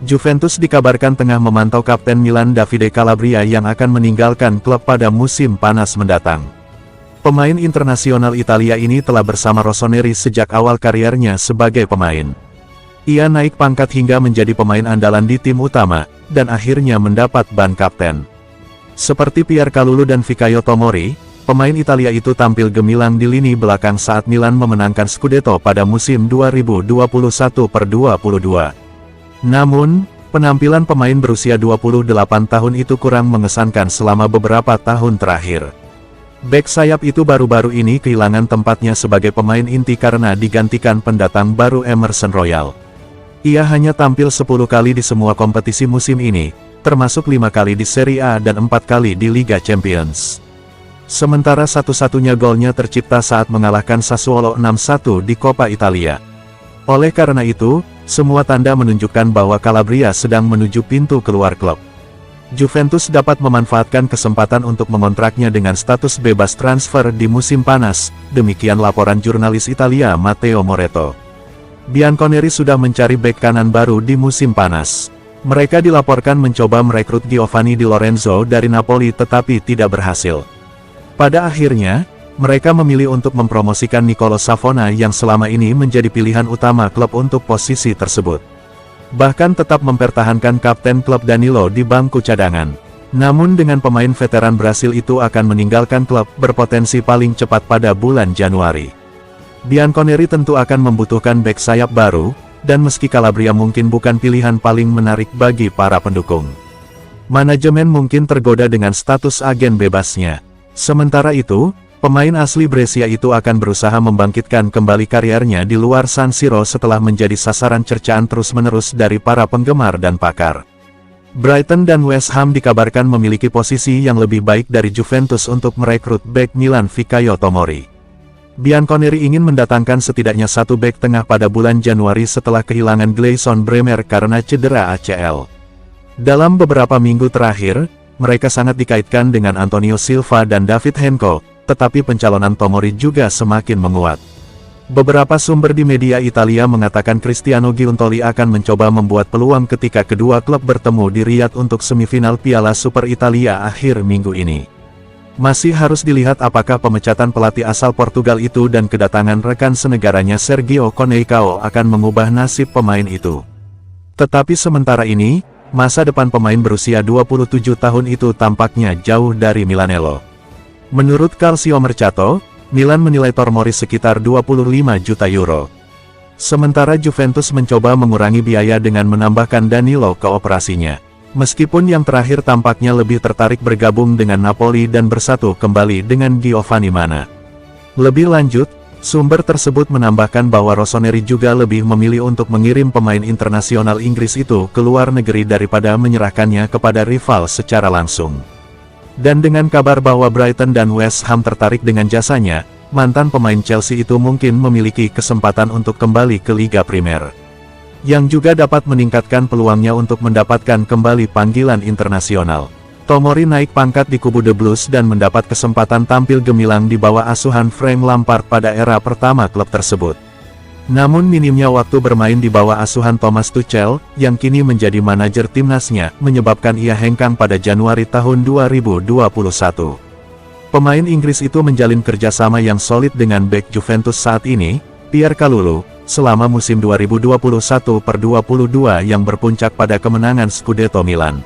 Juventus dikabarkan tengah memantau Kapten Milan Davide Calabria yang akan meninggalkan klub pada musim panas mendatang. Pemain internasional Italia ini telah bersama Rossoneri sejak awal kariernya sebagai pemain. Ia naik pangkat hingga menjadi pemain andalan di tim utama, dan akhirnya mendapat ban kapten. Seperti Pierre Kalulu dan Fikayo Tomori, pemain Italia itu tampil gemilang di lini belakang saat Milan memenangkan Scudetto pada musim 2021/22. Namun, penampilan pemain berusia 28 tahun itu kurang mengesankan selama beberapa tahun terakhir. Bek sayap itu baru-baru ini kehilangan tempatnya sebagai pemain inti karena digantikan pendatang baru Emerson Royal. Ia hanya tampil 10 kali di semua kompetisi musim ini, termasuk 5 kali di Serie A dan 4 kali di Liga Champions. Sementara satu-satunya golnya tercipta saat mengalahkan Sassuolo 6-1 di Coppa Italia. Oleh karena itu, semua tanda menunjukkan bahwa Calabria sedang menuju pintu keluar klub. Juventus dapat memanfaatkan kesempatan untuk mengontraknya dengan status bebas transfer di musim panas, demikian laporan jurnalis Italia Matteo Moretto. Bianconeri sudah mencari bek kanan baru di musim panas. Mereka dilaporkan mencoba merekrut Giovanni Di Lorenzo dari Napoli tetapi tidak berhasil. Pada akhirnya, mereka memilih untuk mempromosikan Nicolo Savona yang selama ini menjadi pilihan utama klub untuk posisi tersebut. Bahkan tetap mempertahankan kapten klub Danilo di bangku cadangan. Namun dengan pemain veteran Brasil itu akan meninggalkan klub berpotensi paling cepat pada bulan Januari. Bianconeri tentu akan membutuhkan bek sayap baru, dan meski Calabria mungkin bukan pilihan paling menarik bagi para pendukung, manajemen mungkin tergoda dengan status agen bebasnya. Sementara itu, pemain asli Brescia itu akan berusaha membangkitkan kembali kariernya di luar San Siro setelah menjadi sasaran cercaan terus-menerus dari para penggemar dan pakar. Brighton dan West Ham dikabarkan memiliki posisi yang lebih baik dari Juventus untuk merekrut bek Milan Fikayo Tomori. Bianconeri ingin mendatangkan setidaknya satu bek tengah pada bulan Januari setelah kehilangan Gleison Bremer karena cedera ACL. Dalam beberapa minggu terakhir, mereka sangat dikaitkan dengan Antonio Silva dan David Henko, tetapi pencalonan Tomori juga semakin menguat. Beberapa sumber di media Italia mengatakan Cristiano Giuntoli akan mencoba membuat peluang ketika kedua klub bertemu di Riyadh untuk semifinal Piala Super Italia akhir minggu ini. Masih harus dilihat apakah pemecatan pelatih asal Portugal itu dan kedatangan rekan senegaranya Sergio Coneição akan mengubah nasib pemain itu. Tetapi sementara ini, masa depan pemain berusia 27 tahun itu tampaknya jauh dari Milanello. Menurut Calcio Mercato, Milan menilai Tomori sekitar 25 juta euro. Sementara Juventus mencoba mengurangi biaya dengan menambahkan Danilo ke operasinya. Meskipun yang terakhir tampaknya lebih tertarik bergabung dengan Napoli dan bersatu kembali dengan Giovanni Mana. Lebih lanjut, sumber tersebut menambahkan bahwa Rossoneri juga lebih memilih untuk mengirim pemain internasional Inggris itu ke luar negeri daripada menyerahkannya kepada rival secara langsung. Dan dengan kabar bahwa Brighton dan West Ham tertarik dengan jasanya, mantan pemain Chelsea itu mungkin memiliki kesempatan untuk kembali ke Liga Primer, yang juga dapat meningkatkan peluangnya untuk mendapatkan kembali panggilan internasional. Tomori naik pangkat di kubu The Blues dan mendapat kesempatan tampil gemilang di bawah asuhan Frank Lampard pada era pertama klub tersebut. Namun minimnya waktu bermain di bawah asuhan Thomas Tuchel, yang kini menjadi manajer timnasnya, menyebabkan ia hengkang pada Januari tahun 2021. Pemain Inggris itu menjalin kerjasama yang solid dengan bek Juventus saat ini, Pierre Kalulu, selama musim 2021/22 yang berpuncak pada kemenangan Scudetto Milan.